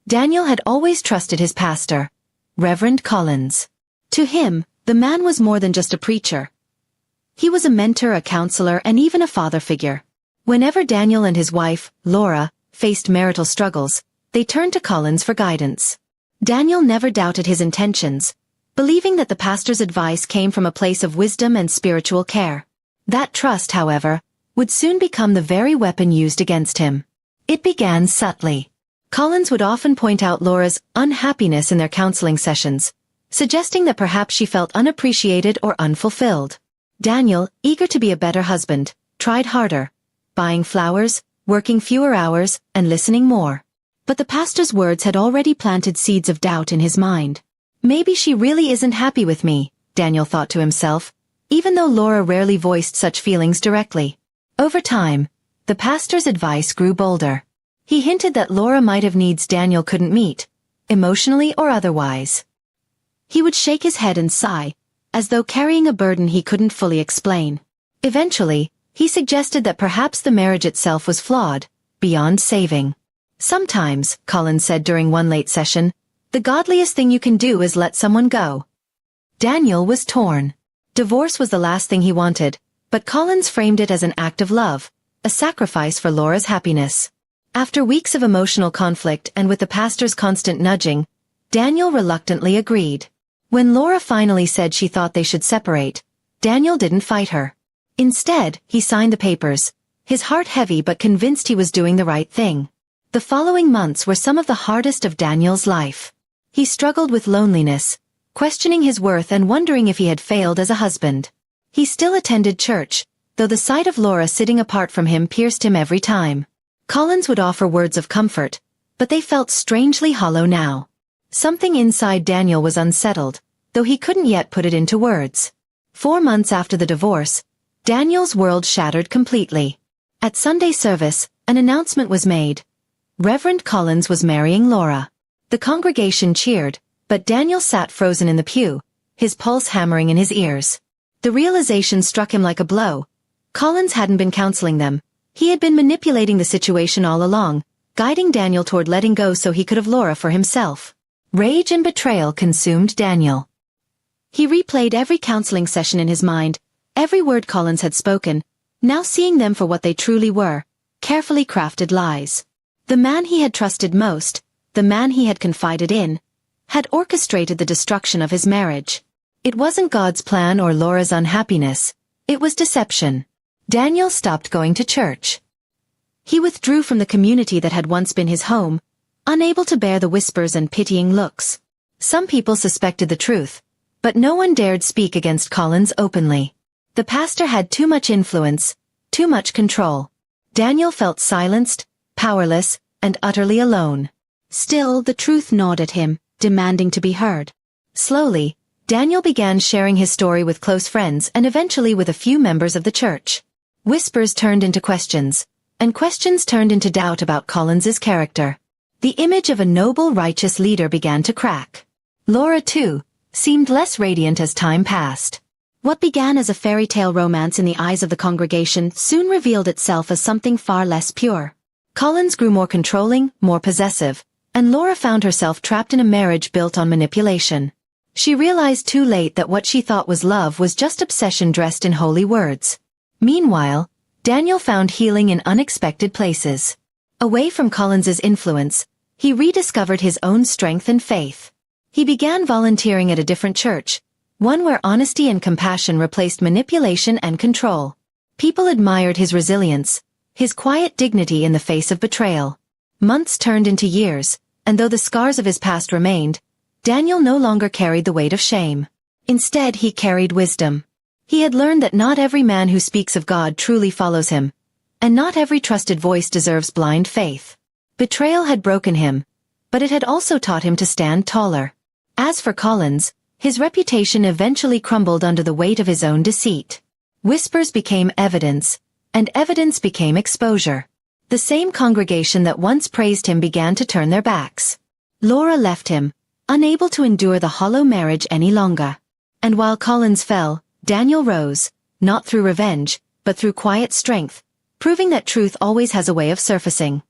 Daniel had always trusted his pastor, Reverend Collins. To him, the man was more than just a preacher. He was a mentor, a counselor, and even a father figure. Whenever Daniel and his wife, Laura, faced marital struggles, they turned to Collins for guidance. Daniel never doubted his intentions, believing that the pastor's advice came from a place of wisdom and spiritual care. That trust, however, would soon become the very weapon used against him. It began subtly. Collins would often point out Laura's unhappiness in their counseling sessions, suggesting that perhaps she felt unappreciated or unfulfilled. Daniel, eager to be a better husband, tried harder, buying flowers, working fewer hours, and listening more. But the pastor's words had already planted seeds of doubt in his mind. Maybe she really isn't happy with me, Daniel thought to himself, even though Laura rarely voiced such feelings directly. Over time, the pastor's advice grew bolder. He hinted that Laura might have needs Daniel couldn't meet, emotionally or otherwise. He would shake his head and sigh, as though carrying a burden he couldn't fully explain. Eventually, he suggested that perhaps the marriage itself was flawed, beyond saving. Sometimes, Collins said during one late session, the godliest thing you can do is let someone go. Daniel was torn. Divorce was the last thing he wanted, but Collins framed it as an act of love, a sacrifice for Laura's happiness. After weeks of emotional conflict and with the pastor's constant nudging, Daniel reluctantly agreed. When Laura finally said she thought they should separate, Daniel didn't fight her. Instead, he signed the papers, his heart heavy but convinced he was doing the right thing. The following months were some of the hardest of Daniel's life. He struggled with loneliness, questioning his worth and wondering if he had failed as a husband. He still attended church, though the sight of Laura sitting apart from him pierced him every time. Collins would offer words of comfort, but they felt strangely hollow now. Something inside Daniel was unsettled, though he couldn't yet put it into words. 4 months after the divorce, Daniel's world shattered completely. At Sunday service, an announcement was made. Reverend Collins was marrying Laura. The congregation cheered, but Daniel sat frozen in the pew, his pulse hammering in his ears. The realization struck him like a blow. Collins hadn't been counseling them. He had been manipulating the situation all along, guiding Daniel toward letting go so he could have Laura for himself. Rage and betrayal consumed Daniel. He replayed every counseling session in his mind, every word Collins had spoken, now seeing them for what they truly were, carefully crafted lies. The man he had trusted most, the man he had confided in, had orchestrated the destruction of his marriage. It wasn't God's plan or Laura's unhappiness, it was deception. Daniel stopped going to church. He withdrew from the community that had once been his home, unable to bear the whispers and pitying looks. Some people suspected the truth, but no one dared speak against Collins openly. The pastor had too much influence, too much control. Daniel felt silenced, powerless, and utterly alone. Still, the truth gnawed at him, demanding to be heard. Slowly, Daniel began sharing his story with close friends and eventually with a few members of the church. Whispers turned into questions, and questions turned into doubt about Collins's character. The image of a noble, righteous leader began to crack. Laura, too, seemed less radiant as time passed. What began as a fairy tale romance in the eyes of the congregation soon revealed itself as something far less pure. Collins grew more controlling, more possessive, and Laura found herself trapped in a marriage built on manipulation. She realized too late that what she thought was love was just obsession dressed in holy words. Meanwhile, Daniel found healing in unexpected places. Away from Collins's influence, he rediscovered his own strength and faith. He began volunteering at a different church, one where honesty and compassion replaced manipulation and control. People admired his resilience, his quiet dignity in the face of betrayal. Months turned into years, and though the scars of his past remained, Daniel no longer carried the weight of shame. Instead, he carried wisdom. He had learned that not every man who speaks of God truly follows him, and not every trusted voice deserves blind faith. Betrayal had broken him, but it had also taught him to stand taller. As for Collins, his reputation eventually crumbled under the weight of his own deceit. Whispers became evidence, and evidence became exposure. The same congregation that once praised him began to turn their backs. Laura left him, unable to endure the hollow marriage any longer. And while Collins fell, Daniel rose, not through revenge, but through quiet strength, proving that truth always has a way of surfacing.